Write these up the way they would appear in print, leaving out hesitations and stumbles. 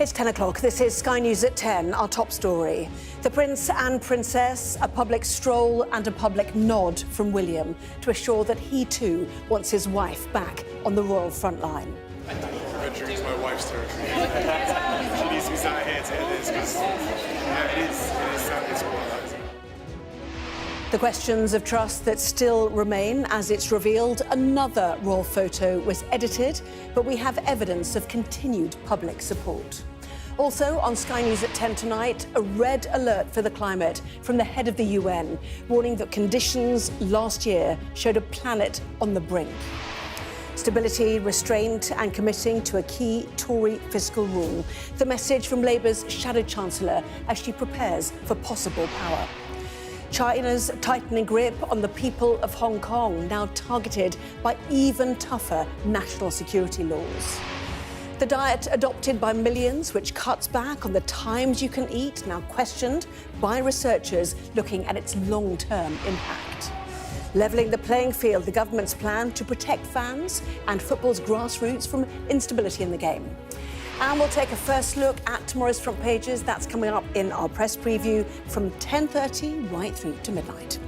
It's 10 o'clock. This is Sky News at 10, our top story. The Prince and Princess, a public stroll and a public nod from William to assure that he too wants his wife back on the royal front line. Venturing into my wife's territory. She needs to be sat here to hear this because it's all about that. The questions of trust that still remain as it's revealed another royal photo was edited, but we have evidence of continued public support. Also on Sky News at 10 tonight, a red alert for the climate from the head of the UN, warning that conditions last year showed a planet on the brink. Stability, restraint and committing to a key Tory fiscal rule. The message from Labour's Shadow Chancellor as she prepares for possible power. China's tightening grip on the people of Hong Kong, now targeted by even tougher national security laws. The diet adopted by millions, which cuts back on the times you can eat, now questioned by researchers looking at its long-term impact. Levelling the playing field, the government's plan to protect fans and football's grassroots from instability in the game. And we'll take a first look at tomorrow's front pages. That's coming up in our press preview from 10:30 right through to midnight.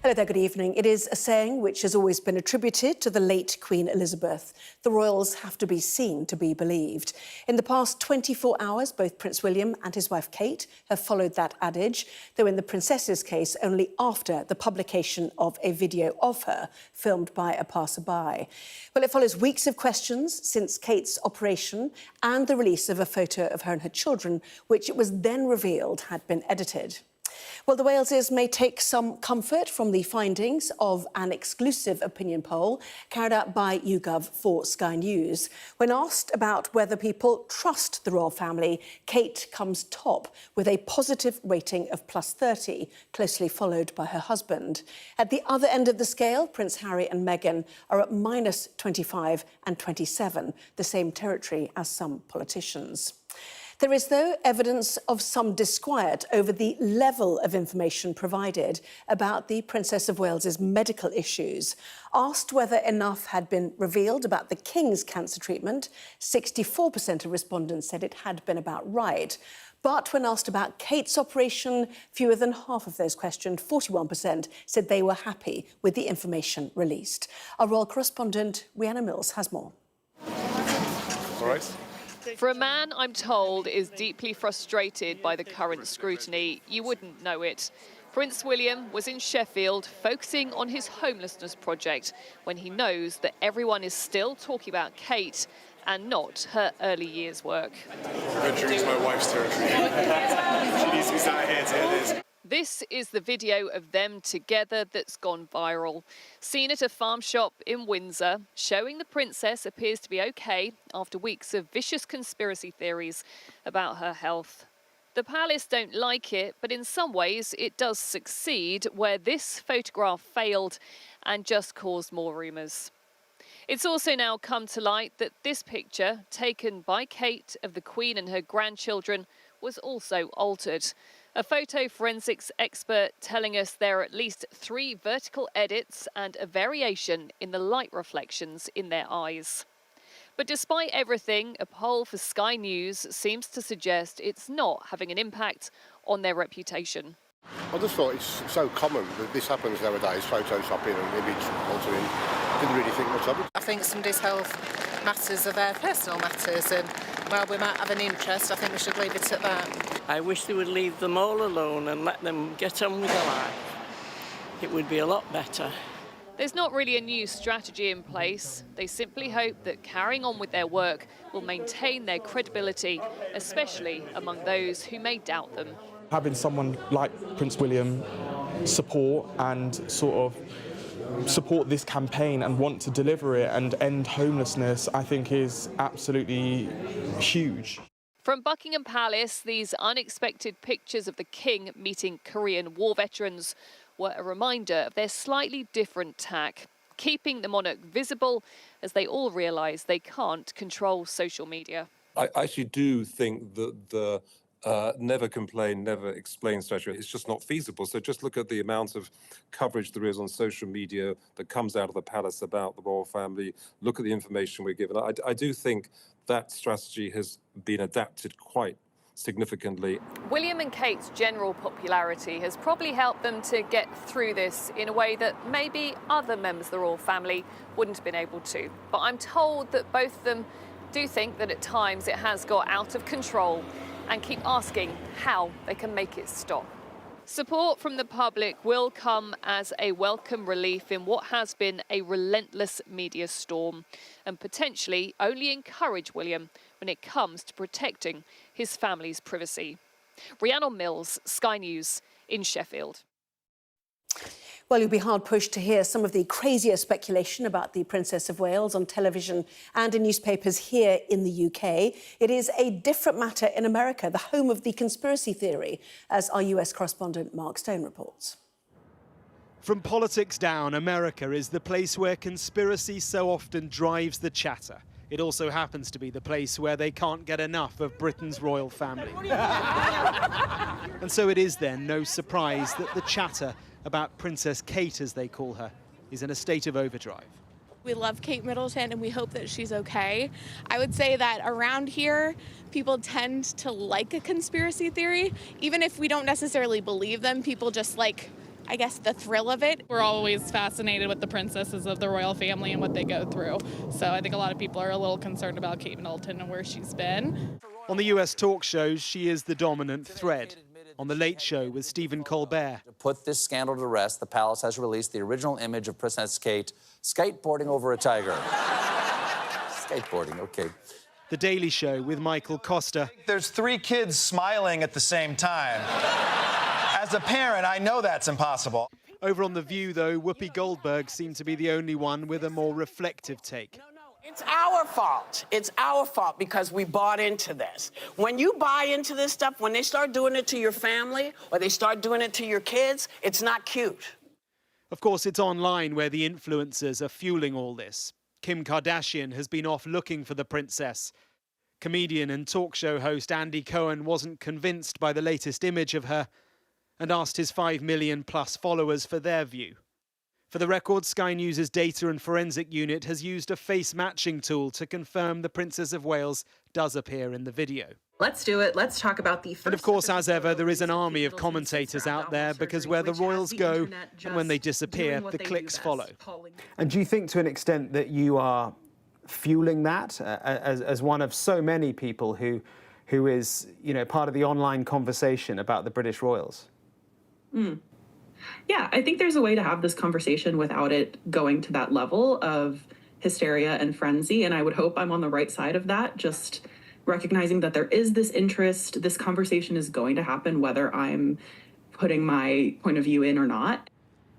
Hello there, good evening. It is a saying which has always been attributed to the late Queen Elizabeth. The royals have to be seen to be believed. In the past 24 hours, both Prince William and his wife Kate have followed that adage, though in the princess's case, only after the publication of a video of her filmed by a passerby. Well, it follows weeks of questions since Kate's operation and the release of a photo of her and her children, which it was then revealed had been edited. Well, the Waleses may take some comfort from the findings of an exclusive opinion poll carried out by YouGov for Sky News. When asked about whether people trust the royal family, Kate comes top with a positive rating of +30, closely followed by her husband. At the other end of the scale, Prince Harry and Meghan are at -25 and 27, the same territory as some politicians. There is, though, evidence of some disquiet over the level of information provided about the Princess of Wales's medical issues. Asked whether enough had been revealed about the King's cancer treatment, 64% of respondents said it had been about right. But when asked about Kate's operation, fewer than half of those questioned, 41%, said they were happy with the information released. Our royal correspondent, Rhianna Mills, has more. All right. For a man, I'm told, is deeply frustrated by the current scrutiny, you wouldn't know it. Prince William was in Sheffield focusing on his homelessness project when he knows that everyone is still talking about Kate and not her early years' work. Venturing into my wife's territory. She needs to be sat here to hear this. This is the video of them together that's gone viral. Seen at a farm shop in Windsor, showing the princess appears to be okay after weeks of vicious conspiracy theories about her health. The palace don't like it, but in some ways it does succeed, where this photograph failed and just caused more rumours. It's also now come to light that this picture, taken by Kate of the Queen and her grandchildren, was also altered. A photo forensics expert telling us there are at least 3 vertical edits and a variation in the light reflections in their eyes. But despite everything, a poll for Sky News seems to suggest it's not having an impact on their reputation. I just thought it's so common that this happens nowadays, photoshopping and image altering. Didn't really think much of it. I think somebody's health matters are their personal matters, and while we might have an interest, I think we should leave it at that. I wish they would leave them all alone and let them get on with their life. It would be a lot better. There's not really a new strategy in place. They simply hope that carrying on with their work will maintain their credibility, especially among those who may doubt them. Having someone like Prince William support this campaign and want to deliver it and end homelessness, I think is absolutely huge. From Buckingham Palace, these unexpected pictures of the King meeting Korean war veterans were a reminder of their slightly different tack, keeping the monarch visible as they all realise they can't control social media. I actually do think that the never complain, never explain strategy. It's just not feasible. So just look at the amount of coverage there is on social media that comes out of the palace about the royal family. Look at the information we're given. I do think that strategy has been adapted quite significantly. William and Kate's general popularity has probably helped them to get through this in a way that maybe other members of the royal family wouldn't have been able to. But I'm told that both of them do think that at times it has got out of control and keep asking how they can make it stop. Support from the public will come as a welcome relief in what has been a relentless media storm and potentially only encourage William when it comes to protecting his family's privacy. Rhiannon Mills, Sky News in Sheffield. Well, you'll be hard-pushed to hear some of the crazier speculation about the Princess of Wales on television and in newspapers here in the UK. It is a different matter in America, the home of the conspiracy theory, as our US correspondent Mark Stone reports. From politics down, America is the place where conspiracy so often drives the chatter. It also happens to be the place where they can't get enough of Britain's royal family. And so it is then no surprise that the chatter about Princess Kate, as they call her, is in a state of overdrive. We love Kate Middleton and we hope that she's okay. I would say that around here, people tend to like a conspiracy theory. Even if we don't necessarily believe them, people just like, I guess, the thrill of it. We're always fascinated with the princesses of the royal family and what they go through. So I think a lot of people are a little concerned about Kate Middleton and where she's been. On the US talk shows, she is the dominant thread. On The Late Show with Stephen Colbert. To put this scandal to rest, the palace has released the original image of Princess Kate skateboarding over a tiger. Skateboarding, okay. The Daily Show with Michael Costa. There's 3 kids smiling at the same time. As a parent, I know that's impossible. Over on The View, though, Whoopi Goldberg seemed to be the only one with a more reflective take. It's our fault. It's our fault because we bought into this. When you buy into this stuff, when they start doing it to your family or they start doing it to your kids, it's not cute. Of course, it's online where the influencers are fueling all this. Kim Kardashian has been off looking for the princess. Comedian and talk show host Andy Cohen wasn't convinced by the latest image of her and asked his 5 million plus followers for their view. For the record, Sky News' data and forensic unit has used a face matching tool to confirm the Princess of Wales does appear in the video. Let's do it. Let's talk about the first. And of course, as ever, there is an army of commentators out there because where the royals go and when they disappear, the clicks follow. And do you think to an extent that you are fueling that as one of so many people who is, you know, part of the online conversation about the British royals? Yeah, I think there's a way to have this conversation without it going to that level of hysteria and frenzy. And I would hope I'm on the right side of that, just recognizing that there is this interest. This conversation is going to happen whether I'm putting my point of view in or not.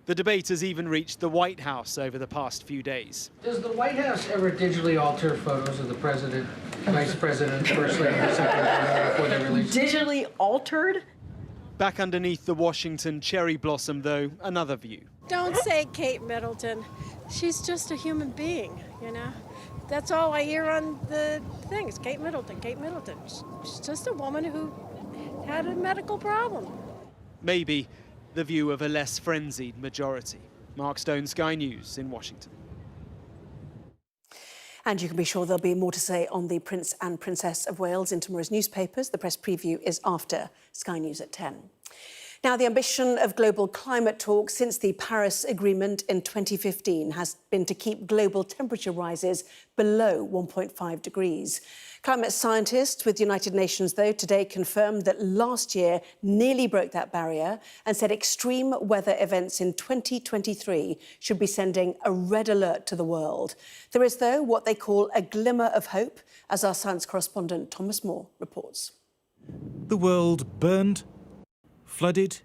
The debate has even reached the White House over the past few days. Does the White House ever digitally alter photos of the president, vice president, first lady, or something before they're released? Digitally altered? Back underneath the Washington cherry blossom, though, another view. Don't say Kate Middleton. She's just a human being, you know? That's all I hear on the things. Kate Middleton, Kate Middleton. She's just a woman who had a medical problem. Maybe the view of a less frenzied majority. Mark Stone, Sky News in Washington. And you can be sure there'll be more to say on the Prince and Princess of Wales in tomorrow's newspapers. The press preview is after Sky News at 10. Now, the ambition of global climate talks since the Paris Agreement in 2015 has been to keep global temperature rises below 1.5 degrees. Climate scientists with the United Nations, though, today confirmed that last year nearly broke that barrier and said extreme weather events in 2023 should be sending a red alert to the world. There is, though, what they call a glimmer of hope, as our science correspondent Thomas Moore reports. The world burned, flooded,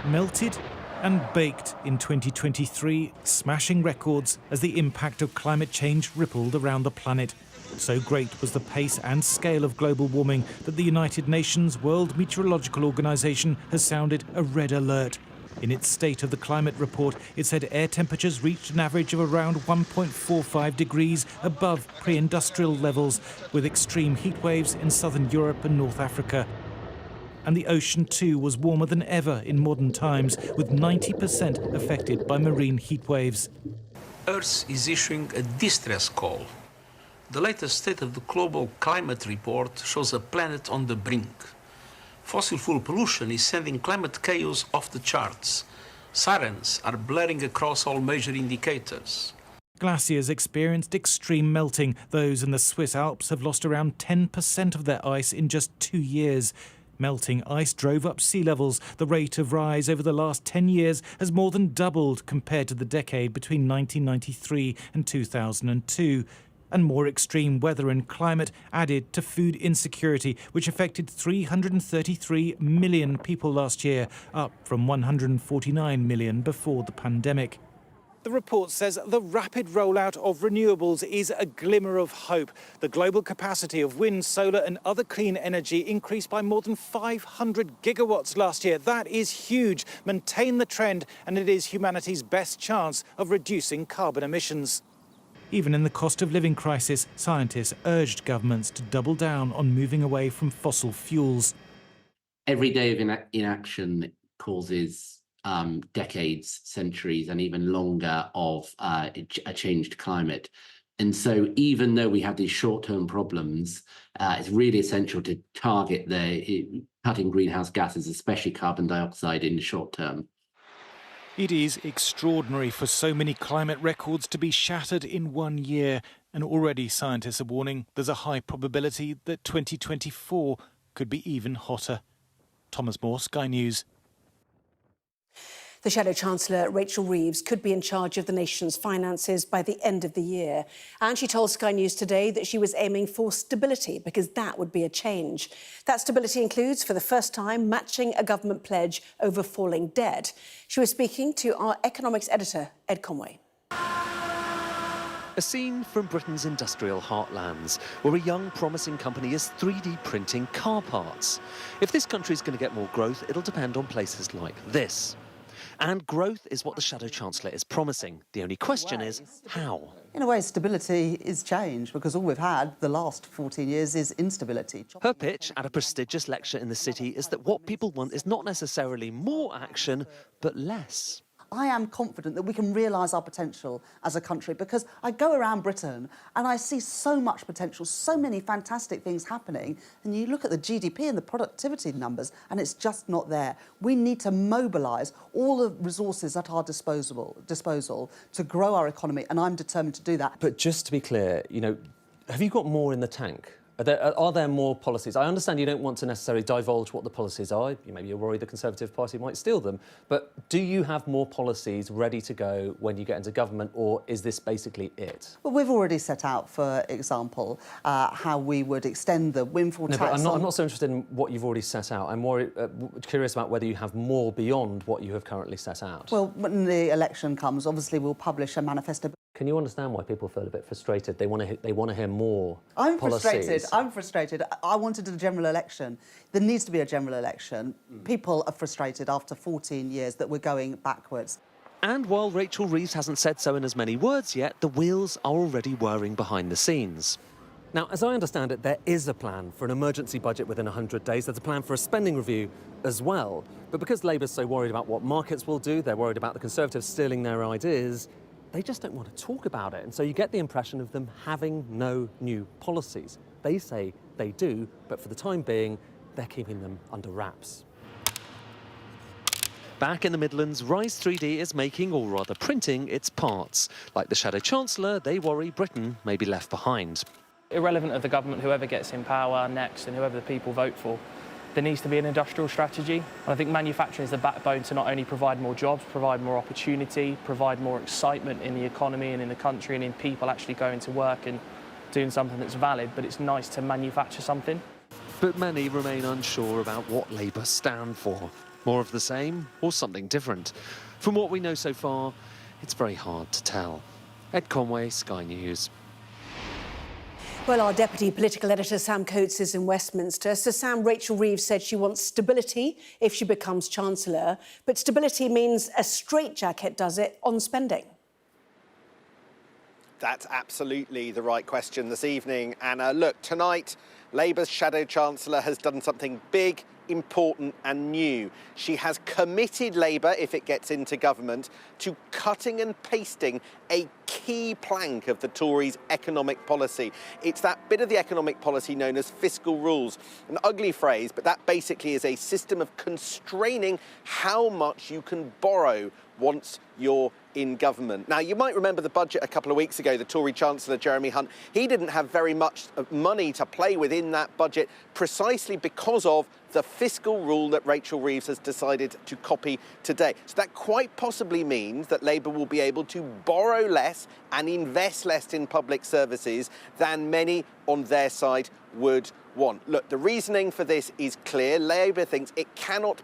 melted and baked in 2023, smashing records as the impact of climate change rippled around the planet. So great was the pace and scale of global warming that the United Nations World Meteorological Organization has sounded a red alert. In its State of the Climate report, it said air temperatures reached an average of around 1.45 degrees above pre-industrial levels, with extreme heat waves in southern Europe and North Africa. And the ocean too was warmer than ever in modern times, with 90% affected by marine heat waves. Earth is issuing a distress call. The latest State of the Global Climate report shows a planet on the brink. Fossil fuel pollution is sending climate chaos off the charts. Sirens are blaring across all major indicators. Glaciers experienced extreme melting. Those in the Swiss Alps have lost around 10% of their ice in just 2 years. Melting ice drove up sea levels. The rate of rise over the last 10 years has more than doubled compared to the decade between 1993 and 2002. And more extreme weather and climate added to food insecurity, which affected 333 million people last year, up from 149 million before the pandemic. The report says the rapid rollout of renewables is a glimmer of hope. The global capacity of wind, solar and other clean energy increased by more than 500 gigawatts last year. That is huge. Maintain the trend and it is humanity's best chance of reducing carbon emissions. Even in the cost of living crisis, scientists urged governments to double down on moving away from fossil fuels. Every day of inaction causes decades, centuries, and even longer of a changed climate. And so even though we have these short-term problems, it's really essential to target cutting greenhouse gases, especially carbon dioxide, in the short term. It is extraordinary for so many climate records to be shattered in 1 year. And already scientists are warning there's a high probability that 2024 could be even hotter. Thomas Moore, Sky News. The Shadow Chancellor, Rachel Reeves, could be in charge of the nation's finances by the end of the year. And she told Sky News today that she was aiming for stability because that would be a change. That stability includes, for the first time, matching a government pledge over falling debt. She was speaking to our economics editor, Ed Conway. A scene from Britain's industrial heartlands, where a young, promising company is 3D printing car parts. If this country's going to get more growth, it'll depend on places like this. And growth is what the Shadow Chancellor is promising. The only question is, how? In a way, stability is change, because all we've had the last 14 years is instability. Her pitch at a prestigious lecture in the city is that what people want is not necessarily more action, but less. I am confident that we can realise our potential as a country, because I go around Britain and I see so much potential, so many fantastic things happening, and you look at the GDP and the productivity numbers and it's just not there. We need to mobilise all the resources at our disposal to grow our economy, and I'm determined to do that. But just to be clear, have you got more in the tank? Are there more policies? I understand you don't want to necessarily divulge what the policies are. Maybe you're worried the Conservative Party might steal them. But do you have more policies ready to go when you get into government, or is this basically it? Well, we've already set out, for example, how we would extend the windfall tax. But I'm not so interested in what you've already set out. I'm more curious about whether you have more beyond what you have currently set out. Well, when the election comes, obviously we'll publish a manifesto. Can you understand why people feel a bit frustrated? They want to hear more policies. I'm frustrated. I wanted a general election. There needs to be a general election. People are frustrated after 14 years that we're going backwards. And while Rachel Reeves hasn't said so in as many words yet, the wheels are already whirring behind the scenes. Now, as I understand it, there is a plan for an emergency budget within 100 days. There's a plan for a spending review as well. But because Labour's so worried about what markets will do, they're worried about the Conservatives stealing their ideas, they just don't want to talk about it. And so you get the impression of them having no new policies. They say they do, but for the time being, they're keeping them under wraps. Back in the Midlands, Rise 3D is making, or rather printing, its parts. Like the Shadow Chancellor, they worry Britain may be left behind. Irrelevant of the government, whoever gets in power next and whoever the people vote for, there needs to be an industrial strategy. And I think manufacturing is the backbone to not only provide more jobs, provide more opportunity, provide more excitement in the economy and in the country and in people actually going to work and doing something that's valid, but it's nice to manufacture something. But many remain unsure about what Labour stand for. More of the same or something different? From what we know so far, it's very hard to tell. Ed Conway, Sky News. Well, our deputy political editor Sam Coates is in Westminster. So, Sam, Rachel Reeves said she wants stability if she becomes Chancellor. But stability means a straitjacket, does it, on spending? That's absolutely the right question this evening, Anna. Look, tonight, Labour's Shadow Chancellor has done something big, important and new. She has committed Labour, if it gets into government, to cutting and pasting a key plank of the Tories' economic policy. It's that bit of the economic policy known as fiscal rules. An ugly phrase, but that basically is a system of constraining how much you can borrow once you're in government. Now, you might remember the budget a couple of weeks ago, the Tory Chancellor, Jeremy Hunt. He didn't have very much money to play with in that budget precisely because of the fiscal rule that Rachel Reeves has decided to copy today. So that quite possibly means that Labour will be able to borrow less and invest less in public services than many on their side would want. Look, the reasoning for this is clear. Labour thinks it cannot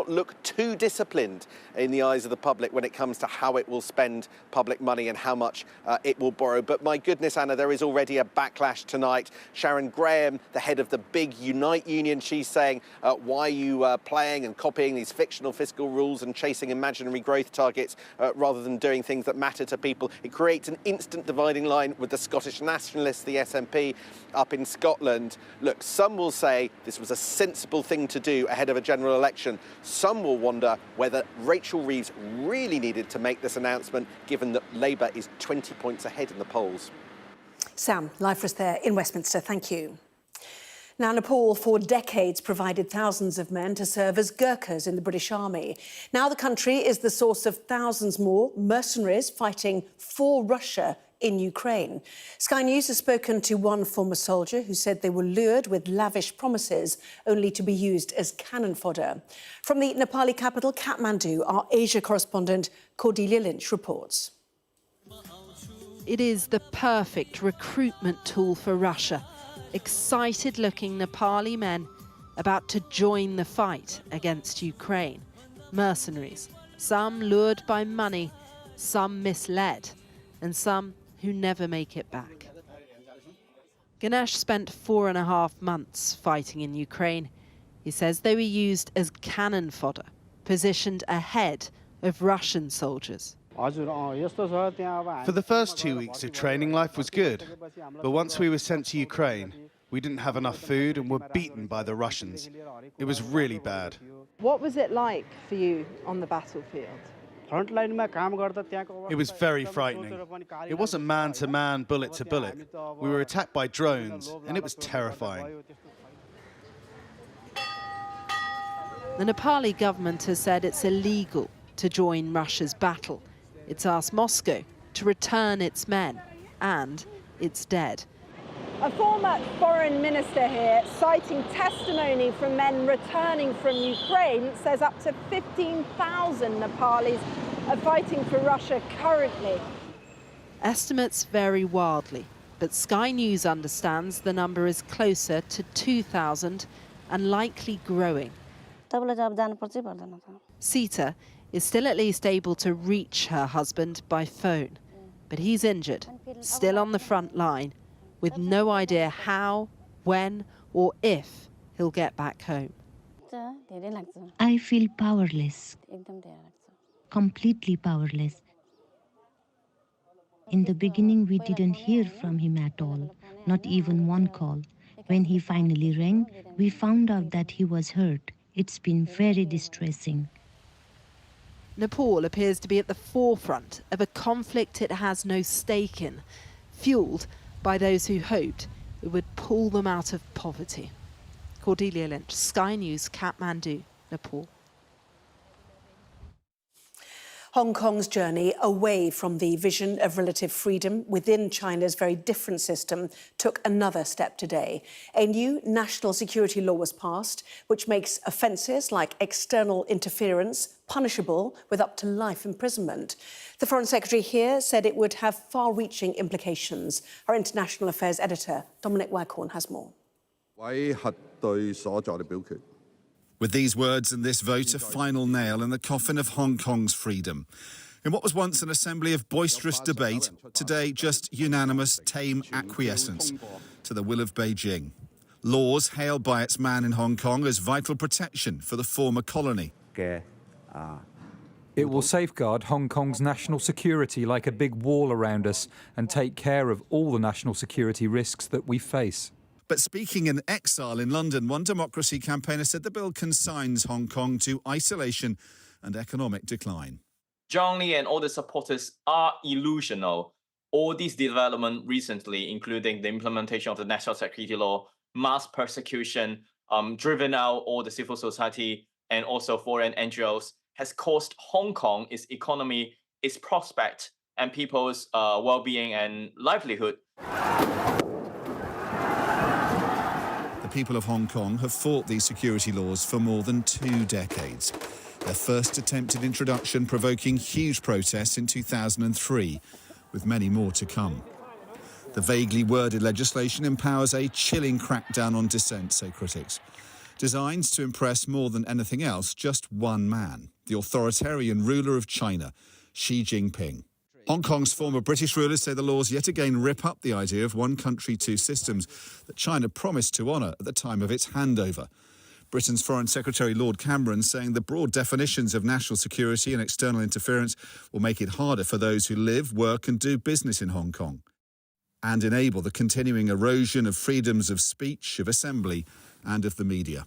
look too disciplined in the eyes of the public when it comes to how it will spend public money and how much it will borrow. But my goodness, Anna, there is already a backlash tonight. Sharon Graham, the head of the big Unite union, she's saying, why are you playing and copying these fictional fiscal rules and chasing imaginary growth targets rather than doing things that matter to people? It creates an instant dividing line with the Scottish nationalists, the SNP, up in Scotland. Look, some will say this was a sensible thing to do ahead of a general election. Some will wonder whether Rachel Reeves really needed to make this announcement, given that Labour is 20 points ahead in the polls. Sam, live for us there in Westminster. Thank you. Now, Nepal for decades provided thousands of men to serve as Gurkhas in the British Army. Now the country is the source of thousands more mercenaries fighting for Russia in Ukraine. Sky News has spoken to one former soldier who said they were lured with lavish promises only to be used as cannon fodder. From the Nepali capital, Kathmandu, our Asia correspondent Cordelia Lynch reports. It is the perfect recruitment tool for Russia. Excited-looking Nepali men about to join the fight against Ukraine. Mercenaries, some lured by money, some misled, and some who never make it back. Ganesh spent 4.5 months fighting in Ukraine. He says they were used as cannon fodder, positioned ahead of Russian soldiers. For the first 2 weeks of training, life was good. But once we were sent to Ukraine, we didn't have enough food and were beaten by the Russians. It was really bad. What was it like for you on the battlefield? It was very frightening. It wasn't man-to-man, bullet-to-bullet. We were attacked by drones, and it was terrifying. The Nepali government has said it's illegal to join Russia's battle. It's asked Moscow to return its men and its dead. A former foreign minister here, citing testimony from men returning from Ukraine, says up to 15,000 Nepalis are fighting for Russia currently. Estimates vary wildly, but Sky News understands the number is closer to 2,000 and likely growing. Sita is still at least able to reach her husband by phone, but he's injured, still on the front line, with no idea how, when or if he'll get back home. I feel powerless, completely powerless. In the beginning, we didn't hear from him at all, not even one call. When he finally rang, we found out that he was hurt. It's been very distressing. Nepal appears to be at the forefront of a conflict it has no stake in, fueled by those who hoped it would pull them out of poverty. Cordelia Lynch, Sky News, Kathmandu, Nepal. Hong Kong's journey away from the vision of relative freedom within China's very different system took another step today. A new national security law was passed, which makes offences like external interference punishable with up to life imprisonment. The Foreign Secretary here said it would have far-reaching implications. Our international affairs editor, Dominic Waghorn, has more. With these words and this vote, a final nail in the coffin of Hong Kong's freedom. In what was once an assembly of boisterous debate, today just unanimous, tame acquiescence to the will of Beijing. Laws hailed by its man in Hong Kong as vital protection for the former colony. It will safeguard Hong Kong's national security like a big wall around us and take care of all the national security risks that we face. But speaking in exile in London, one democracy campaigner said the bill consigns Hong Kong to isolation and economic decline. John Lee and all the supporters are illusional. All these developments recently, including the implementation of the national security law, mass persecution, driven out all the civil society and also foreign NGOs, has caused Hong Kong, its economy, its prospect, and people's well-being and livelihood. The people of Hong Kong have fought these security laws for more than 2 decades. Their first attempted introduction provoking huge protests in 2003, with many more to come. The vaguely worded legislation empowers a chilling crackdown on dissent, say critics. Designed to impress more than anything else just one man, the authoritarian ruler of China, Xi Jinping. Hong Kong's former British rulers say the laws yet again rip up the idea of one country, two systems that China promised to honour at the time of its handover. Britain's Foreign Secretary Lord Cameron saying the broad definitions of national security and external interference will make it harder for those who live, work and do business in Hong Kong and enable the continuing erosion of freedoms of speech, of assembly and of the media.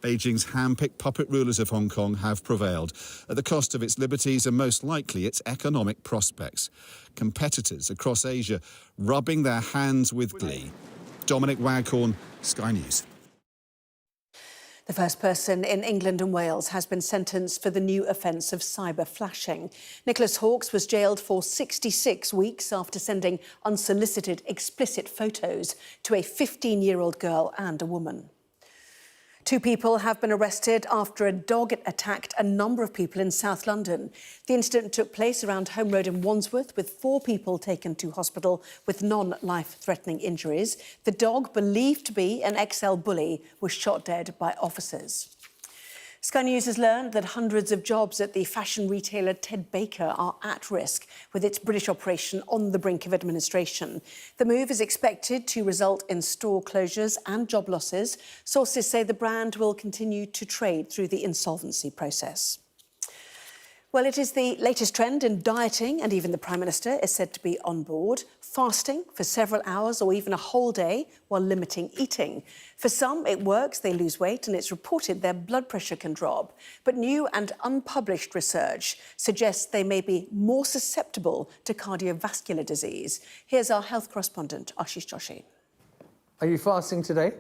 Beijing's hand-picked puppet rulers of Hong Kong have prevailed at the cost of its liberties and most likely its economic prospects. Competitors across Asia rubbing their hands with glee. Dominic Waghorn, Sky News. The first person in England and Wales has been sentenced for the new offence of cyber flashing. Nicholas Hawkes was jailed for 66 weeks after sending unsolicited explicit photos to a 15-year-old girl and a woman. 2 people have been arrested after a dog attacked a number of people in South London. The incident took place around Home Road in Wandsworth, with 4 people taken to hospital with non-life-threatening injuries. The dog, believed to be an XL bully, was shot dead by officers. Sky News has learned that hundreds of jobs at the fashion retailer Ted Baker are at risk, with its British operation on the brink of administration. The move is expected to result in store closures and job losses. Sources say the brand will continue to trade through the insolvency process. Well, it is the latest trend in dieting, and even the Prime Minister is said to be on board. Fasting for several hours or even a whole day while limiting eating. For some, it works, they lose weight, and it's reported their blood pressure can drop. But new and unpublished research suggests they may be more susceptible to cardiovascular disease. Here's our health correspondent, Ashish Joshi. Are you fasting today?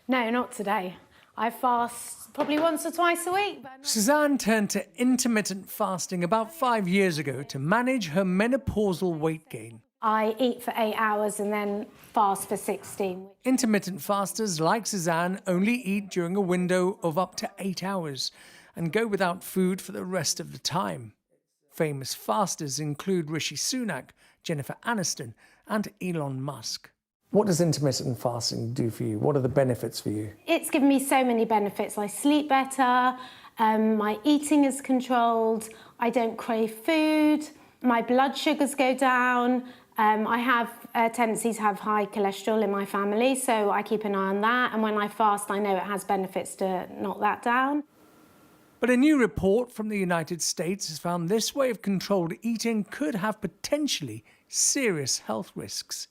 No, not today. I fast probably once or twice a week. Suzanne turned to intermittent fasting about 5 years ago to manage her menopausal weight gain. I eat for 8 hours and then fast for 16. Intermittent fasters like Suzanne only eat during a window of up to 8 hours and go without food for the rest of the time. Famous fasters include Rishi Sunak, Jennifer Aniston and Elon Musk. What does intermittent fasting do for you? What are the benefits for you? It's given me so many benefits. I sleep better, my eating is controlled, I don't crave food, my blood sugars go down. I have a tendency to have high cholesterol in my family, so I keep an eye on that. And when I fast, I know it has benefits to knock that down. But a new report from the United States has found this way of controlled eating could have potentially serious health risks.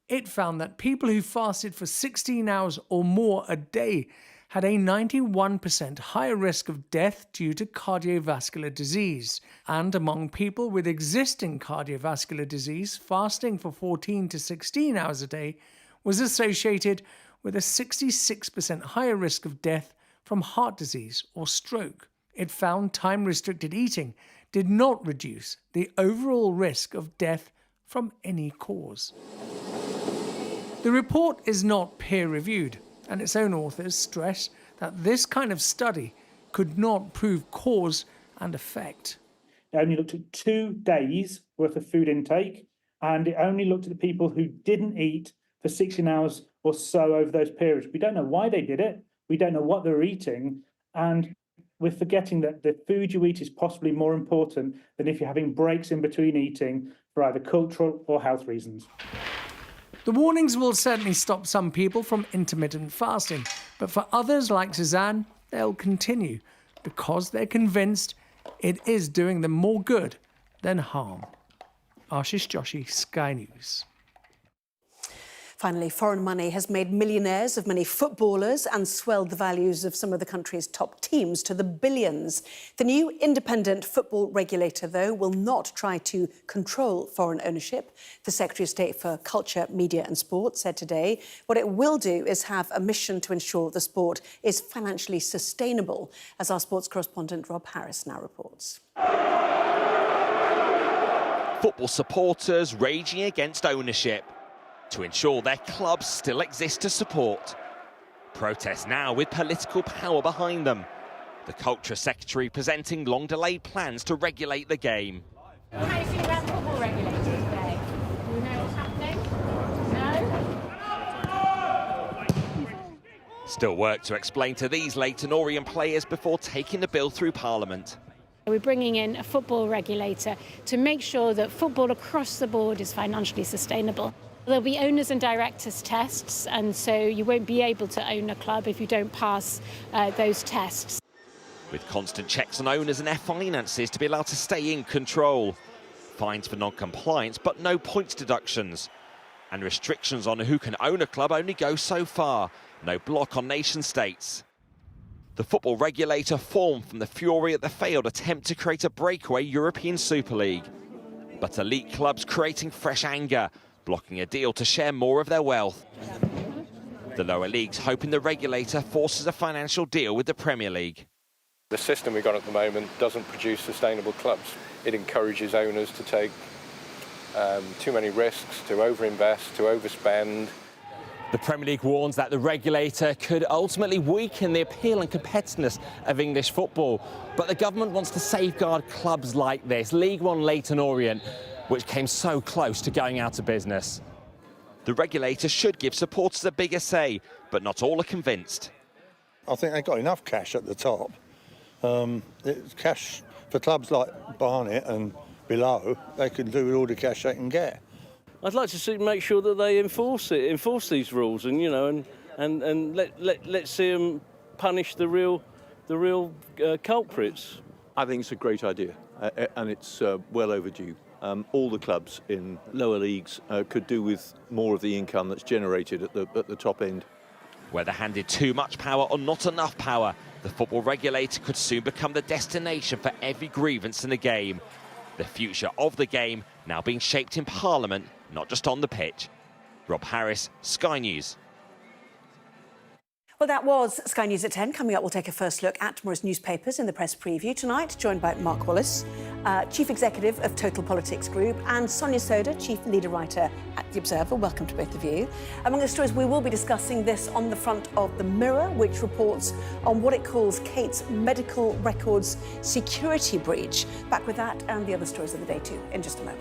It found that people who fasted for 16 hours or more a day had a 91% higher risk of death due to cardiovascular disease. And among people with existing cardiovascular disease, fasting for 14 to 16 hours a day was associated with a 66% higher risk of death from heart disease or stroke. It found time-restricted eating did not reduce the overall risk of death from any cause. The report is not peer-reviewed, and its own authors stress that this kind of study could not prove cause and effect. It only looked at 2 days worth of food intake, and it only looked at the people who didn't eat for 16 hours or so over those periods. We don't know why they did it, we don't know what they were eating, and we're forgetting that the food you eat is possibly more important than if you're having breaks in between eating for either cultural or health reasons. The warnings will certainly stop some people from intermittent fasting, but for others like Suzanne, they'll continue because they're convinced it is doing them more good than harm. Ashish Joshi, Sky News. Finally, foreign money has made millionaires of many footballers and swelled the values of some of the country's top teams to the billions. The new independent football regulator, though, will not try to control foreign ownership. The Secretary of State for Culture, Media and Sport said today what it will do is have a mission to ensure the sport is financially sustainable, as our sports correspondent Rob Harris now reports. Football supporters raging against ownership to ensure their clubs still exist to support. Protests now with political power behind them. The Culture Secretary presenting long-delayed plans to regulate the game. How do you feel about the football regulator today? Do we know what's happening? No? Still work to explain to these Leyton Orient players before taking the bill through Parliament. We're bringing in a football regulator to make sure that football across the board is financially sustainable. There'll be owners and directors tests, and so you won't be able to own a club if you don't pass those tests. With constant checks on owners and their finances to be allowed to stay in control. Fines for non-compliance, but no points deductions. And restrictions on who can own a club only go so far. No block on nation-states. The football regulator formed from the fury at the failed attempt to create a breakaway European Super League. But elite clubs creating fresh anger, blocking a deal to share more of their wealth. The lower leagues hoping the regulator forces a financial deal with the Premier League. The system we've got at the moment doesn't produce sustainable clubs. It encourages owners to take too many risks, to overinvest, to overspend. The Premier League warns that the regulator could ultimately weaken the appeal and competitiveness of English football. But the government wants to safeguard clubs like this, League One Leyton Orient, which came so close to going out of business. The regulator should give supporters a bigger say, but not all are convinced. I think they've got enough cash at the top. It's cash for clubs like Barnet and below, they can do with all the cash they can get. I'd like to make sure that they enforce these rules, and let's see them punish the real culprits. I think it's a great idea, and it's well overdue. All the clubs in lower leagues could do with more of the income that's generated at the top end. Whether handed too much power or not enough power, the football regulator could soon become the destination for every grievance in the game. The future of the game now being shaped in Parliament, not just on the pitch. Rob Harris, Sky News. Well, that was Sky News at 10. Coming up, we'll take a first look at tomorrow's newspapers in the press preview tonight, joined by Mark Wallace, Chief Executive of Total Politics Group, and Sonia Soda, Chief Leader Writer at The Observer. Welcome to both of you. Among the stories, we will be discussing this on the front of The Mirror, which reports on what it calls Kate's medical records security breach. Back with that and the other stories of the day too in just a moment.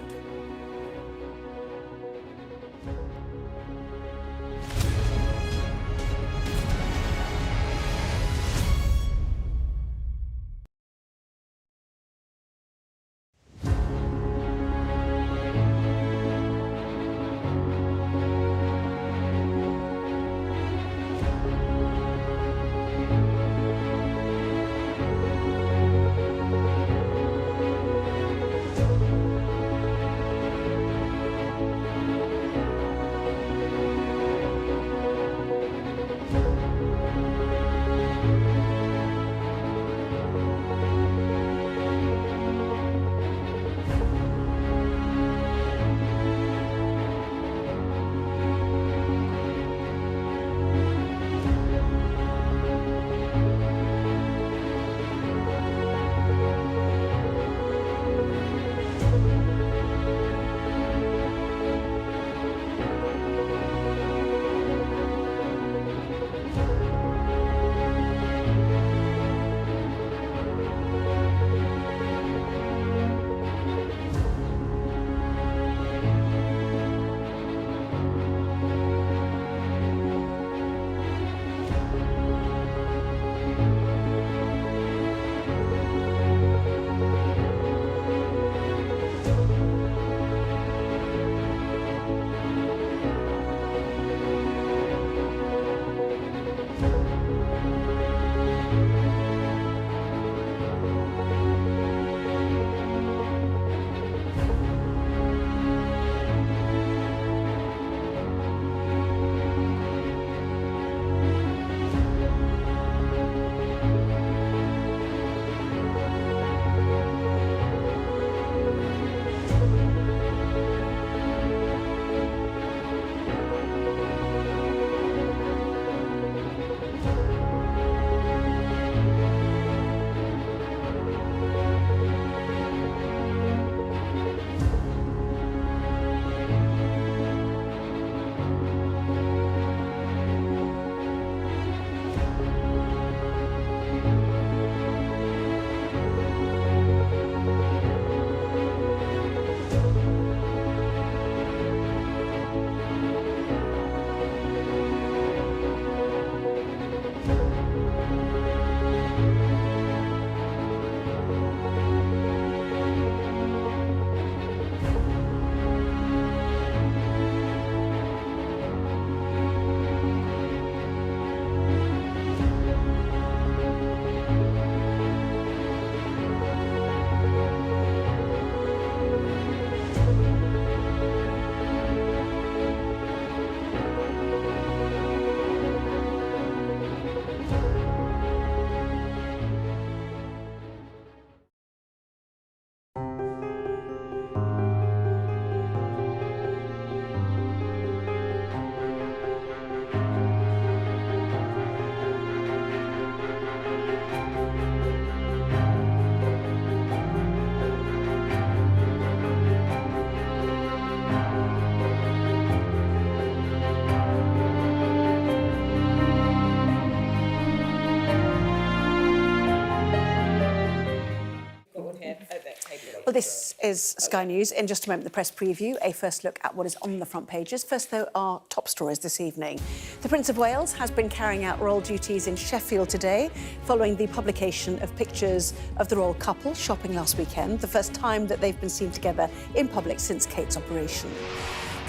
Well, this is Sky News. In just a moment, the press preview, a first look at what is on the front pages. First, though, our top stories this evening. The Prince of Wales has been carrying out royal duties in Sheffield today, following the publication of pictures of the royal couple shopping last weekend, the first time that they've been seen together in public since Kate's operation.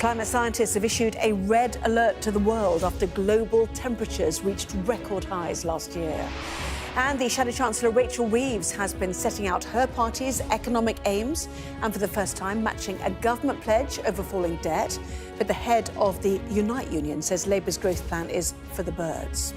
Climate scientists have issued a red alert to the world after global temperatures reached record highs last year. And the Shadow Chancellor Rachel Reeves has been setting out her party's economic aims and for the first time matching a government pledge over falling debt. But the head of the Unite Union says Labour's growth plan is for the birds.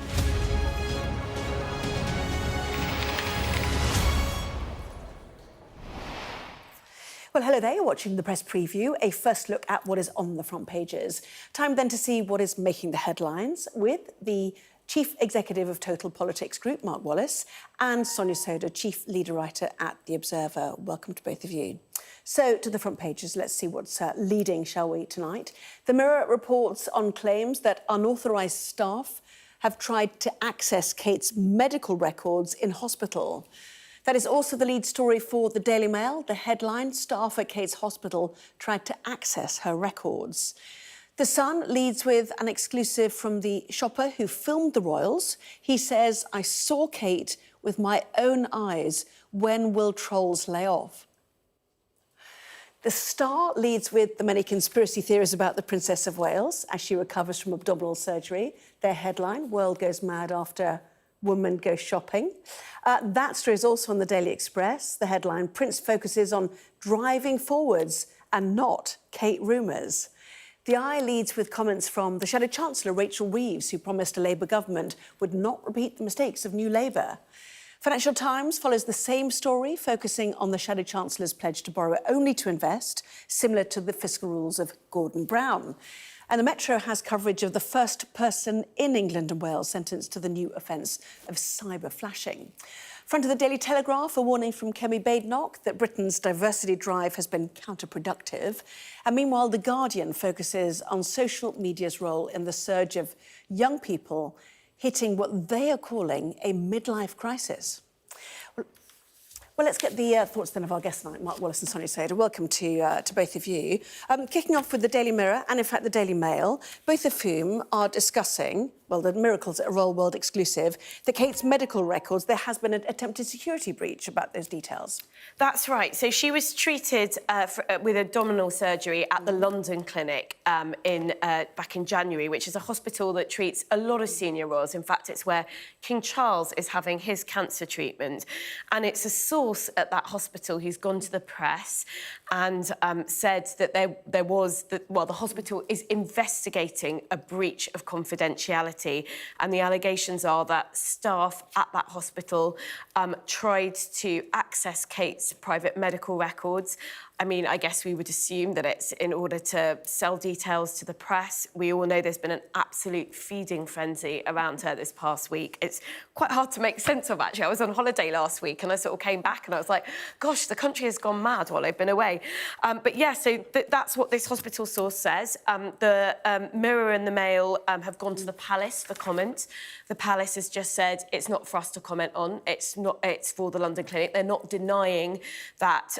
Well, hello there. You're watching the press preview, a first look at what is on the front pages. Time then to see what is making the headlines with the Chief Executive of Total Politics Group, Mark Wallace, and Sonia Soda, Chief Leader Writer at The Observer. Welcome to both of you. So, to the front pages, let's see what's leading, shall we, tonight. The Mirror reports on claims that unauthorised staff have tried to access Kate's medical records in hospital. That is also the lead story for the Daily Mail. The headline, staff at Kate's hospital tried to access her records. The Sun leads with an exclusive from the shopper who filmed the royals. He says, I saw Kate with my own eyes. When will trolls lay off? The Star leads with the many conspiracy theories about the Princess of Wales as she recovers from abdominal surgery. Their headline, World Goes Mad After Woman Goes Shopping. That story is also on the Daily Express. The headline, Prince focuses on driving forwards and not Kate rumours. The Eye leads with comments from the Shadow Chancellor Rachel Reeves, who promised a Labour government would not repeat the mistakes of New Labour. Financial Times follows the same story, focusing on the Shadow Chancellor's pledge to borrow only to invest, similar to the fiscal rules of Gordon Brown. And the Metro has coverage of the first person in England and Wales sentenced to the new offence of cyber flashing. Front of the Daily Telegraph, a warning from Kemi Badenoch that Britain's diversity drive has been counterproductive. And meanwhile, The Guardian focuses on social media's role in the surge of young people hitting what they are calling a midlife crisis. Well, let's get the thoughts then of our guests tonight, Mark Wallace and Sonia Soda. Welcome to both of you. Kicking off with the Daily Mirror and, in fact, the Daily Mail, both of whom are discussing, well, the miracles at a Royal World exclusive, that Kate's medical records, there has been an attempted security breach about those details. That's right. So she was treated with abdominal surgery at the London clinic back in January, which is a hospital that treats a lot of senior royals. In fact, it's where King Charles is having his cancer treatment. And it's a source at that hospital who's gone to the press and said that the hospital is investigating a breach of confidentiality. And the allegations are that staff at that hospital tried to access Kate's private medical records. I mean, I guess we would assume that it's in order to sell details to the press. We all know there's been an absolute feeding frenzy around her this past week. It's quite hard to make sense of, actually. I was on holiday last week and I sort of came back and I was like, gosh, the country has gone mad while I've been away. But yeah, so that's what this hospital source says. The Mirror and the Mail have gone to the Palace for comment. The Palace has just said it's not for us to comment on. It's for the London clinic. They're not denying that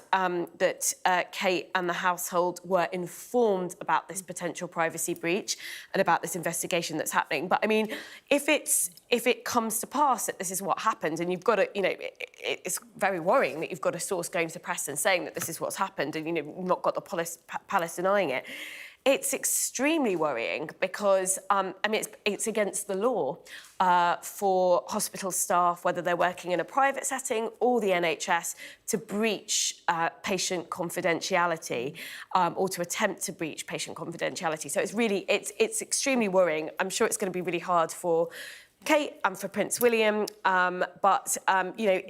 Kate and the household were informed about this potential privacy breach and about this investigation that's happening. But I mean, if it comes to pass that this is what happened, and you've got to, it's very worrying that you've got a source going to the press and saying that this is what's happened, and you've not got the Palace denying it. It's extremely worrying because, it's against the law for hospital staff, whether they're working in a private setting or the NHS, to breach patient confidentiality or to attempt to breach patient confidentiality. So it's extremely worrying. I'm sure it's going to be really hard for Kate and for Prince William, but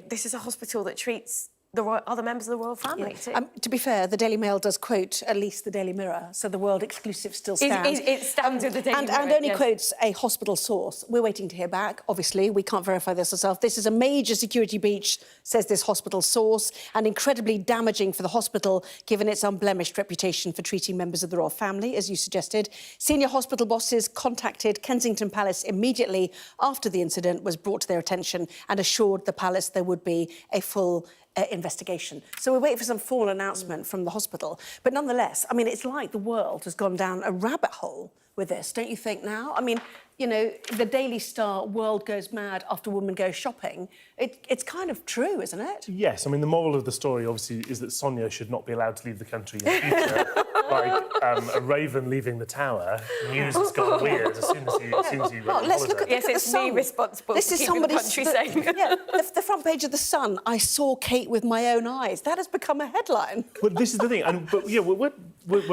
this is a hospital that treats the other members of the royal family too. To be fair, the Daily Mail does quote at least the Daily Mirror, so the world exclusive still stands. It stands with the Daily Mirror. And only quotes a hospital source. We're waiting to hear back. Obviously, we can't verify this ourselves. This is a major security breach, says this hospital source, and incredibly damaging for the hospital, given its unblemished reputation for treating members of the royal family, as you suggested. Senior hospital bosses contacted Kensington Palace immediately after the incident was brought to their attention and assured the Palace there would be a full investigation. So we're waiting for some formal announcement from the hospital. But nonetheless, I mean, it's like the world has gone down a rabbit hole with this, don't you think now? I mean, you know, the Daily Star, world goes mad after woman goes shopping. It's kind of true, isn't it? Yes, I mean, the moral of the story, obviously, is that Sonia should not be allowed to leave the country in future. Like a raven leaving the tower, news has gone weird as soon as you went on let's holiday. look at Yes, it's me responsible This for is keeping the somebody's country safe. Yeah, the front page of The Sun, I saw Kate with my own eyes. That has become a headline. Well, this is the thing, but yeah, we're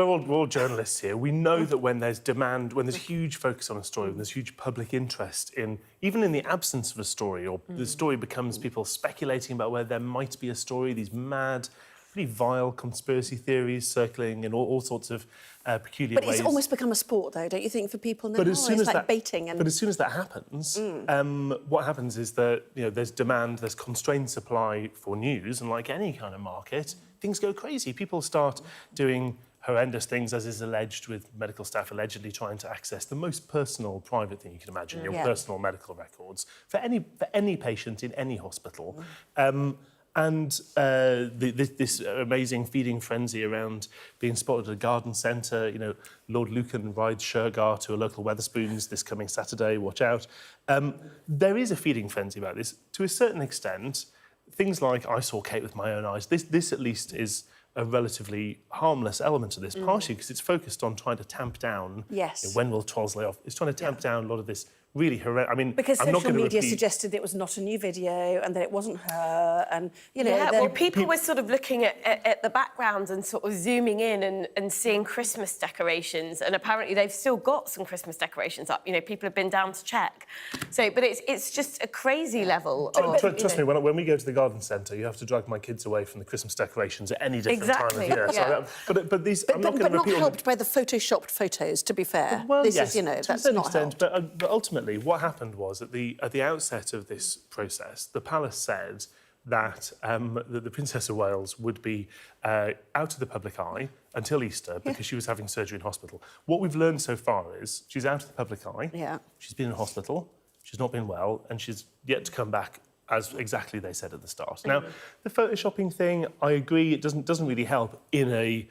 all journalists here. We know that when there's demand, when there's huge focus on a story, when there's huge public interest in, even in the absence of a story, or the story becomes people speculating about where there might be a story, these mad, pretty vile conspiracy theories circling in all sorts of peculiar ways. But it's almost become a sport, though, don't you think, for people now? But as soon it's as like that, baiting. And... But as soon as that happens, what happens is that there's demand, there's constrained supply for news, and like any kind of market, things go crazy. People start doing horrendous things, as is alleged, with medical staff allegedly trying to access the most personal, private thing you can imagine, your personal medical records for any patient in any hospital. This amazing feeding frenzy around being spotted at a garden centre. You know, Lord Lucan rides Shergar to a local Wetherspoons this coming Saturday. Watch out. There is a feeding frenzy about this to a certain extent. Things like I saw Kate with my own eyes. This at least is a relatively harmless element of this, partially because it's focused on trying to tamp down. Yes. When will Twas lay off? It's trying to tamp down a lot of this really horrendous. I mean, because I'm not social going to media repeat... suggested it was not a new video and that it wasn't her, and you know. Yeah, well, people were sort of looking at the background and sort of zooming in and seeing Christmas decorations, and apparently they've still got some Christmas decorations up. You know, people have been down to check. So, but it's just a crazy level. Trust me, when we go to the garden centre, you have to drag my kids away from the Christmas decorations at any different time of year. Yeah. So but these, I'm not going to but not repeat. helped by the photoshopped photos. To be fair, well, this yes, is, you know, to that's a certain not extent. helped. But ultimately, what happened was at the outset of this process, the palace said that the Princess of Wales would be out of the public eye until Easter because she was having surgery in hospital. What we've learned so far is she's out of the public eye. Yeah. She's been in hospital. She's not been well, and she's yet to come back as exactly they said at the start. Now, the photoshopping thing, I agree, it doesn't really help in a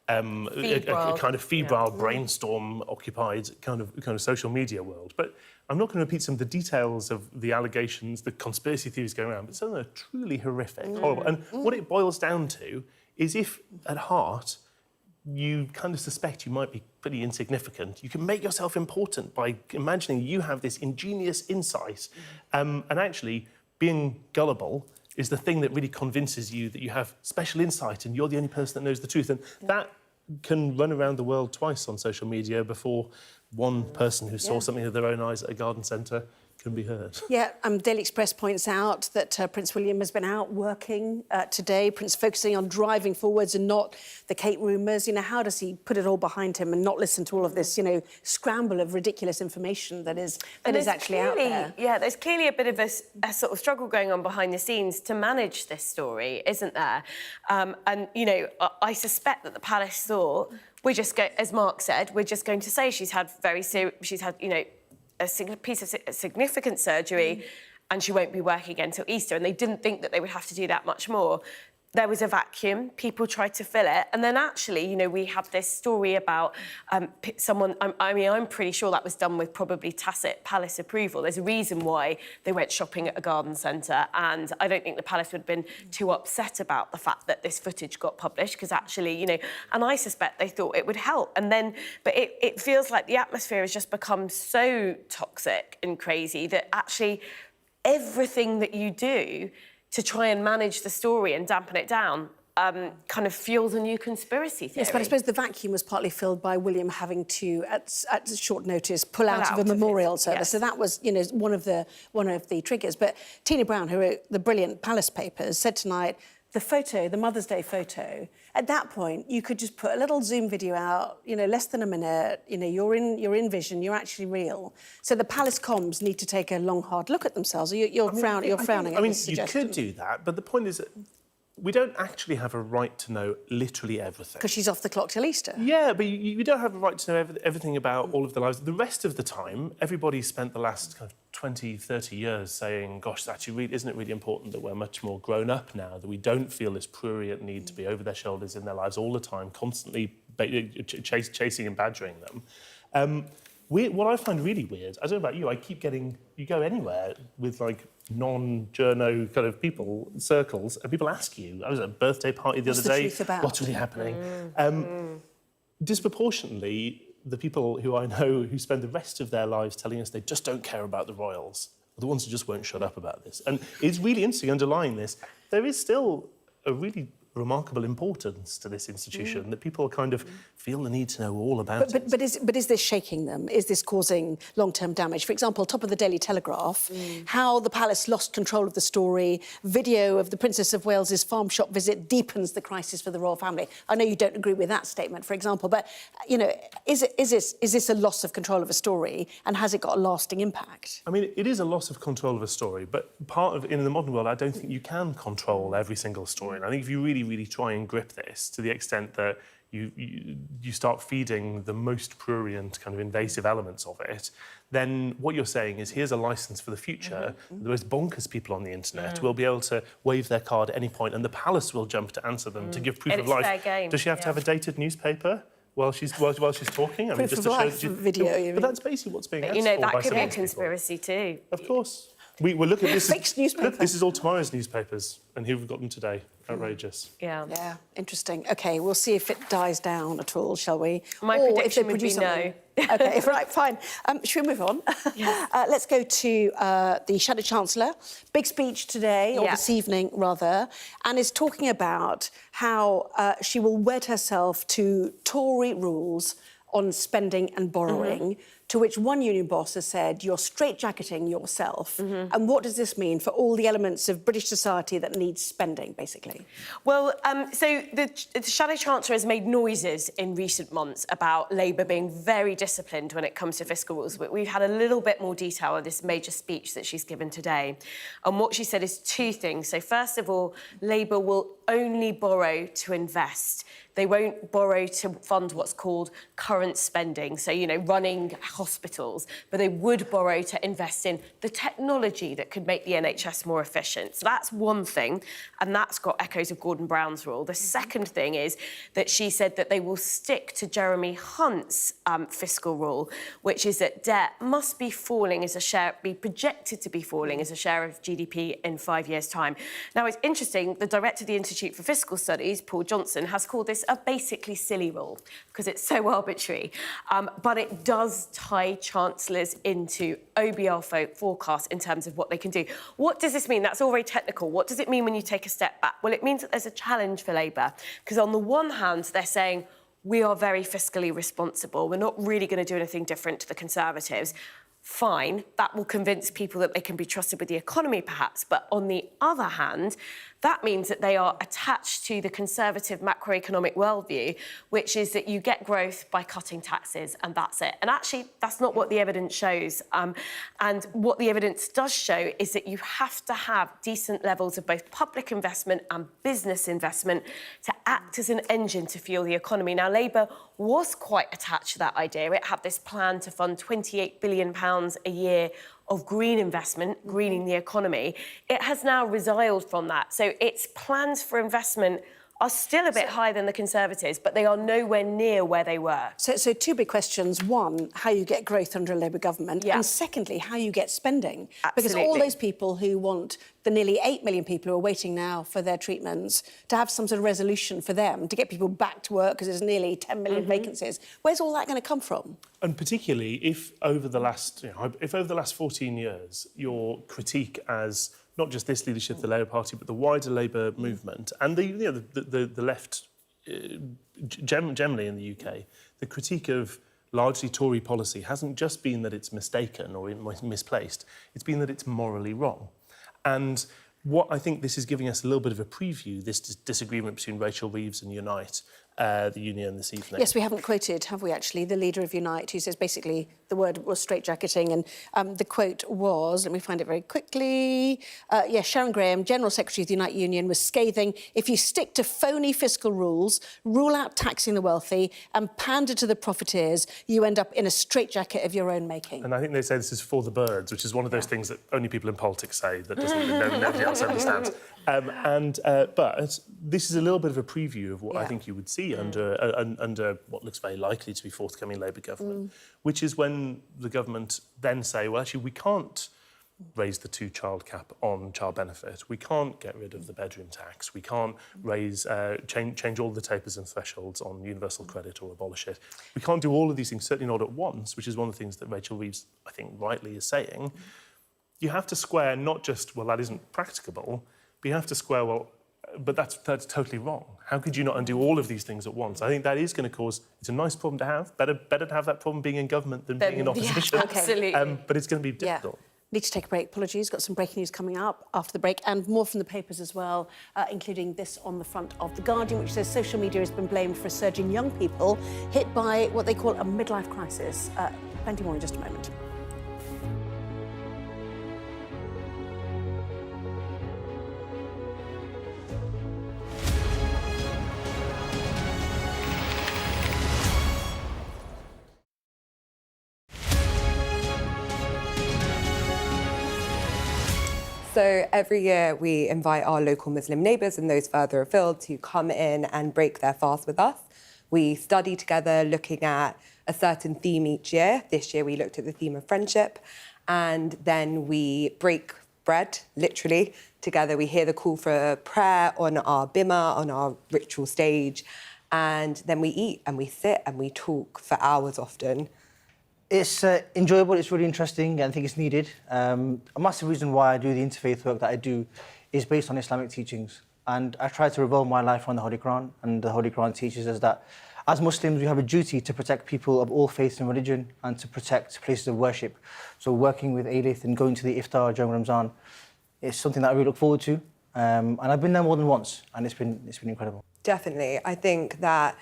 kind of febrile, brainstorm-occupied kind of social media world. But I'm not going to repeat some of the details of the allegations, the conspiracy theories going around, but some of them are truly horrific, horrible. And what it boils down to is if, at heart, you kind of suspect you might be pretty insignificant, you can make yourself important by imagining you have this ingenious insight. And actually, being gullible is the thing that really convinces you that you have special insight and you're the only person that knows the truth. And that can run around the world twice on social media before one person who saw something with their own eyes at a garden centre can be heard. Yeah, Daily Express points out that Prince William has been out working today, Prince focusing on driving forwards and not the Kate rumours. You know, how does he put it all behind him and not listen to all of this, you know, scramble of ridiculous information that is actually out there? Yeah, there's clearly a bit of a sort of struggle going on behind the scenes to manage this story, isn't there? And, you know, I suspect that the palace thought, as Mark said, we're just going to say she's had, you know, a piece of significant surgery and she won't be working again until Easter, and they didn't think that they would have to do that much more. There was a vacuum, people tried to fill it, and then actually, you know, we have this story about someone, I'm pretty sure that was done with probably tacit palace approval. There's a reason why they went shopping at a garden centre, and I don't think the palace would have been too upset about the fact that this footage got published, because actually, you know, and I suspect they thought it would help. And then, but it feels like the atmosphere has just become so toxic and crazy that actually everything that you do to try and manage the story and dampen it down kind of fuels a new conspiracy theory. Yes, but I suppose the vacuum was partly filled by William having to, at short notice, pull out of a memorial service. Yes. So that was, you know, one of the triggers. But Tina Brown, who wrote the brilliant Palace Papers, said tonight, the photo, the Mother's Day photo, at that point, you could just put a little Zoom video out, you know, less than a minute, you know, you're in vision, you're actually real. So the Palace comms need to take a long, hard look at themselves. You're frowning at this suggestion. You could do that, but the point is that we don't actually have a right to know literally everything. Because she's off the clock till Easter. Yeah, but you don't have a right to know everything about all of their lives. The rest of the time, everybody's spent the last kind of 20, 30 years saying, gosh, actually, isn't it really important that we're much more grown up now, that we don't feel this prurient need to be over their shoulders in their lives all the time, constantly chasing and badgering them. What I find really weird, I don't know about you, I keep getting, you go anywhere with like non-journo kind of people, circles, and people ask you, I was at a birthday party the other day, what's really happening? Disproportionately, the people who I know who spend the rest of their lives telling us they just don't care about the royals are the ones who just won't shut up about this. And it's really interesting, underlying this, there is still a really remarkable importance to this institution that people kind of feel the need to know all about it. But is this shaking them? Is this causing long-term damage? For example, top of the Daily Telegraph, how the palace lost control of the story, video of the Princess of Wales's farm shop visit deepens the crisis for the royal family. I know you don't agree with that statement, for example, but, you know, is this a loss of control of a story, and has it got a lasting impact? I mean, it is a loss of control of a story, but in the modern world, I don't think you can control every single story. And I think if you really try and grip this to the extent that you start feeding the most prurient kind of invasive elements of it, then what you're saying is here's a license for the future. The most bonkers people on the internet will be able to wave their card at any point, and the palace will jump to answer them to give proof of life. Fair game. Does she have to have a dated newspaper while she's talking? I mean, Proof just of to life show video, you mean? But that's basically what's being asked You know, for that by could some be a of these people. conspiracy too. Of course. We're looking at this. Fixed newspaper. Look, this is all tomorrow's newspapers, and here we've got them today. Outrageous. Yeah, interesting. OK, we'll see if it dies down at all, shall we? My or prediction if they would be produce no. something. OK, right, fine. Should we move on? Yes. Let's go to the Shadow Chancellor. Big speech today, or this evening, rather, and is talking about how she will wed herself to Tory rules on spending and borrowing, to which one union boss has said, you're straitjacketing yourself. And what does this mean for all the elements of British society that needs spending, basically? Well, so the Shadow Chancellor has made noises in recent months about Labour being very disciplined when it comes to fiscal rules. But we've had a little bit more detail of this major speech that she's given today. And what she said is two things. So first of all, Labour will only borrow to invest. They won't borrow to fund what's called current spending, so, you know, running hospitals, but they would borrow to invest in the technology that could make the NHS more efficient. So that's one thing, and that's got echoes of Gordon Brown's rule. The second thing is that she said that they will stick to Jeremy Hunt's fiscal rule, which is that debt must be falling as a share, be projected to be falling as a share of GDP in 5 years' time. Now, it's interesting, the director of the Institute for Fiscal Studies, Paul Johnson, has called this a basically silly rule because it's so arbitrary, but it does tie chancellors into OBR forecasts in terms of what they can do. What does this mean? That's all very technical. What does it mean when you take a step back? Well, it means that there's a challenge for Labour because on the one hand, they're saying, we are very fiscally responsible. We're not really going to do anything different to the Conservatives. Fine, that will convince people that they can be trusted with the economy, perhaps. But on the other hand, that means that they are attached to the Conservative macroeconomic worldview, which is that you get growth by cutting taxes, and that's it. And actually, that's not what the evidence shows. And what the evidence does show is that you have to have decent levels of both public investment and business investment to act as an engine to fuel the economy. Now, Labour was quite attached to that idea. It had this plan to fund £28 billion a year of green investment, greening the economy. It has now resiled from that. So its plans for investment are still a bit higher than the Conservatives, but they are nowhere near where they were. So two big questions. One, how you get growth under a Labour government. And secondly, how you get spending. Because all those people who want the nearly 8 million people who are waiting now for their treatments, to have some sort of resolution for them, to get people back to work because there's nearly 10 million vacancies. Where's all that going to come from? And particularly if over the last 14 years, your critique as not just this leadership of the Labour Party, but the wider Labour movement and the left generally in the UK, the critique of largely Tory policy hasn't just been that it's mistaken or misplaced, it's been that it's morally wrong. And what I think this is giving us a little bit of a preview, this disagreement between Rachel Reeves and Unite, the union this evening. Yes, we haven't quoted, have we, actually, the leader of Unite, who says basically the word was straitjacketing, and the quote was, let me find it very quickly, Sharon Graham, General Secretary of the Unite Union, was scathing, if you stick to phony fiscal rules, rule out taxing the wealthy and pander to the profiteers, you end up in a straitjacket of your own making. And I think they say this is for the birds, which is one of those things that only people in politics say, that nobody else understands. But this is a little bit of a preview of what I think you would see under what looks very likely to be forthcoming Labour government, which is when the government then say, well, actually, we can't raise the 2-child cap on child benefit. We can't get rid of the bedroom tax. We can't change all the tapers and thresholds on universal credit or abolish it. We can't do all of these things, certainly not at once, which is one of the things that Rachel Reeves, I think, rightly is saying. You have to square not just, well, that isn't practicable, but you have to square, well, but that's totally wrong. How could you not undo all of these things at once? I think that is going to cause... It's a nice problem to have. Better to have that problem being in government than being in opposition. Yeah, absolutely. But it's going to be difficult. Yeah. Need to take a break. Apologies. Got some breaking news coming up after the break, and more from the papers as well, including this on the front of The Guardian, which says social media has been blamed for a surge in young people hit by what they call a midlife crisis. Plenty more in just a moment. So every year we invite our local Muslim neighbours and those further afield to come in and break their fast with us. We study together looking at a certain theme each year. This year we looked at the theme of friendship, and then we break bread, literally, together. We hear the call for prayer on our bima, on our ritual stage, and then we eat and we sit and we talk for hours often. It's enjoyable, it's really interesting, and I think it's needed. A massive reason why I do the interfaith work that I do is based on Islamic teachings. And I try to revolve my life around the Holy Quran, and the Holy Quran teaches us that as Muslims, we have a duty to protect people of all faiths and religion and to protect places of worship. So working with Aelith and going to the iftar during Ramzan is something that I really look forward to. And I've been there more than once, and it's been incredible. Definitely. I think that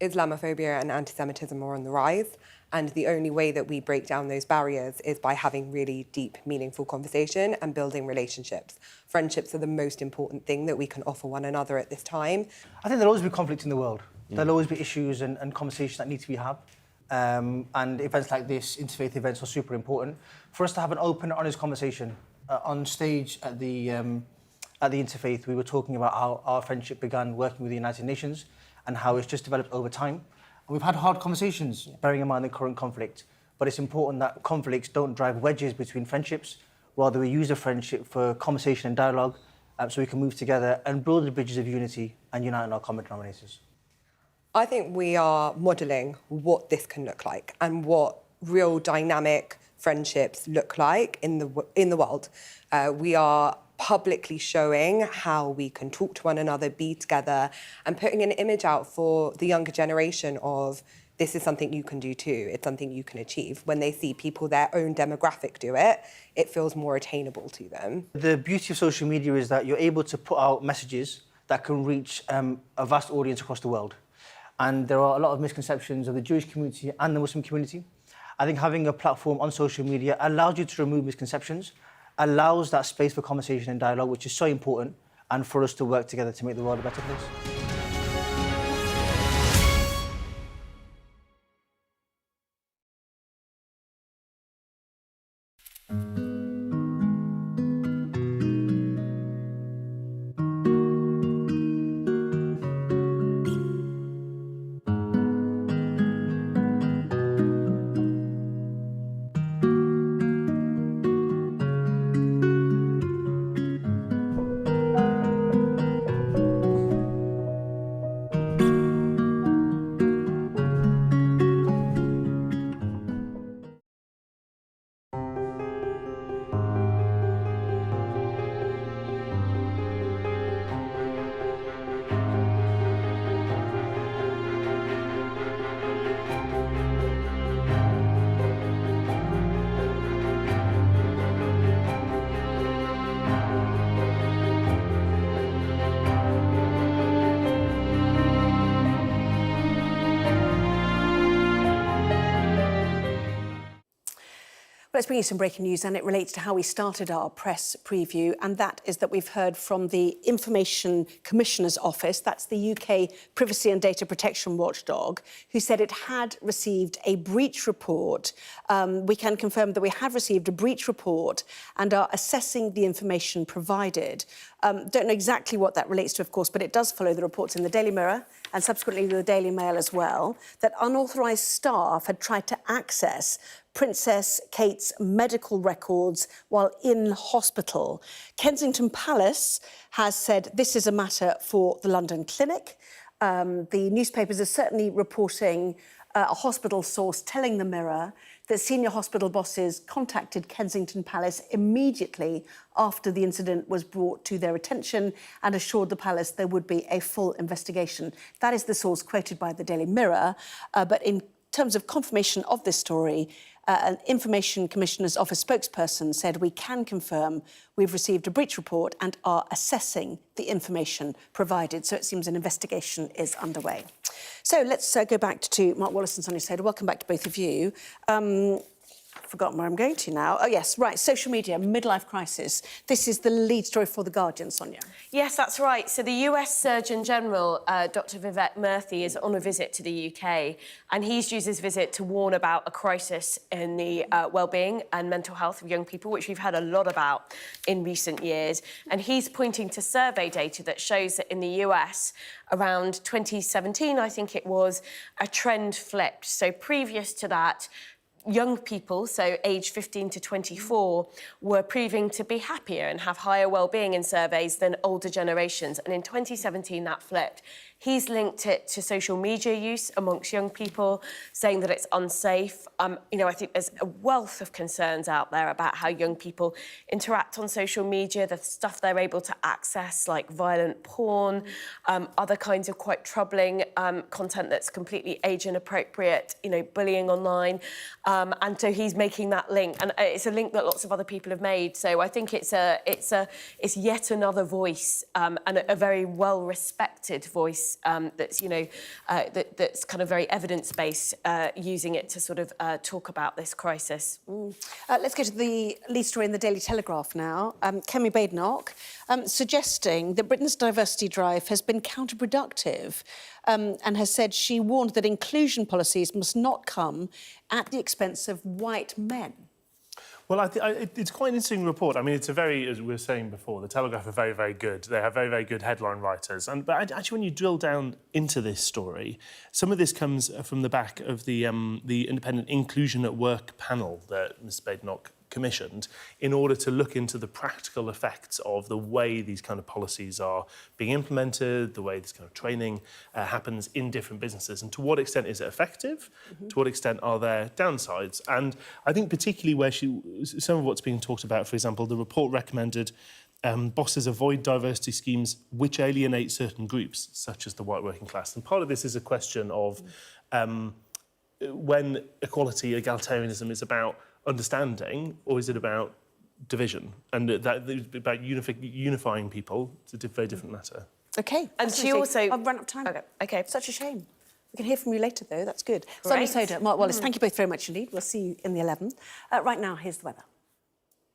Islamophobia and anti-Semitism are on the rise. And the only way that we break down those barriers is by having really deep, meaningful conversation and building relationships. Friendships are the most important thing that we can offer one another at this time. I think there'll always be conflict in the world. There'll always be issues and conversations that need to be had. And events like this, interfaith events, are super important for us to have an open, honest conversation. On stage at the Interfaith, we were talking about how our friendship began working with the United Nations and how it's just developed over time. And we've had hard conversations, bearing in mind the current conflict. But it's important that conflicts don't drive wedges between friendships. Rather, we use the friendship for conversation and dialogue so we can move together and build the bridges of unity and unite on our common denominators. I think we are modelling what this can look like and what real dynamic friendships look like in the world. We are publicly showing how we can talk to one another, be together, and putting an image out for the younger generation of this is something you can do too, it's something you can achieve. When they see people their own demographic do it, it feels more attainable to them. The beauty of social media is that you're able to put out messages that can reach a vast audience across the world. And there are a lot of misconceptions of the Jewish community and the Muslim community. I think having a platform on social media allows you to remove misconceptions, allows that space for conversation and dialogue, which is so important, and for us to work together to make the world a better place. Let's bring you some breaking news, and it relates to how we started our press preview, and that is that we've heard from the Information Commissioner's Office, that's the UK Privacy and Data Protection Watchdog, who said it had received a breach report. We can confirm that we have received a breach report and are assessing the information provided. Don't know exactly what that relates to, of course, but it does follow the reports in the Daily Mirror and subsequently the Daily Mail as well, that unauthorised staff had tried to access Princess Kate's medical records while in hospital. Kensington Palace has said this is a matter for the London Clinic. The newspapers are certainly reporting a hospital source telling the Mirror that senior hospital bosses contacted Kensington Palace immediately after the incident was brought to their attention and assured the Palace there would be a full investigation. That is the source quoted by the Daily Mirror. But in terms of confirmation of this story, an Information Commissioner's Office spokesperson said we can confirm we've received a breach report and are assessing the information provided. So it seems an investigation is underway. So let's go back to Mark Wallace and Sonia Soda. Welcome back to both of you. Forgotten where I'm going to now. Oh, yes, right, social media, midlife crisis. This is the lead story for The Guardian, Sonia. Yes, that's right. So the US Surgeon General, Dr Vivek Murthy, is on a visit to the UK, and he's used his visit to warn about a crisis in the well-being and mental health of young people, which we've had a lot about in recent years. And he's pointing to survey data that shows that in the US, around 2017, I think it was, a trend flipped. So previous to that, young people, so aged 15 to 24, were proving to be happier and have higher well-being in surveys than older generations. And in 2017, that flipped. He's linked it to social media use amongst young people, saying that it's unsafe. You know, I think there's a wealth of concerns out there about how young people interact on social media, the stuff they're able to access, like violent porn, other kinds of quite troubling content that's completely age inappropriate, you know, bullying online. And so he's making that link, and it's a link that lots of other people have made. So I think it's yet another voice, and a very well-respected voice that's, you know, that's kind of very evidence-based, using it to sort of talk about this crisis. Let's go to the lead story in the Daily Telegraph now. Kemi Badenoch suggesting that Britain's diversity drive has been counterproductive, and has said she warned that inclusion policies must not come at the expense of white men. Well, it's quite an interesting report. I mean, it's a very, as we were saying before, the Telegraph are very, very good. They have very, very good headline writers. But actually, when you drill down into this story, some of this comes from the back of the Independent Inclusion at Work panel that Ms Badenoch commissioned in order to look into the practical effects of the way these kind of policies are being implemented, the way this kind of training happens in different businesses, and to what extent is it effective, to what extent are there downsides. And I think particularly where some of what's being talked about, for example, the report recommended bosses avoid diversity schemes which alienate certain groups, such as the white working class. And part of this is a question of when equality, egalitarianism is about understanding, or is it about division? And that about unifying people, it's a very different matter. OK. And she also... I've run out of time. OK. Such a shame. We can hear from you later, though. That's good. Sonia Soda, Mark Wallace, thank you both very much indeed. We'll see you in the 11th. Right now, here's the weather.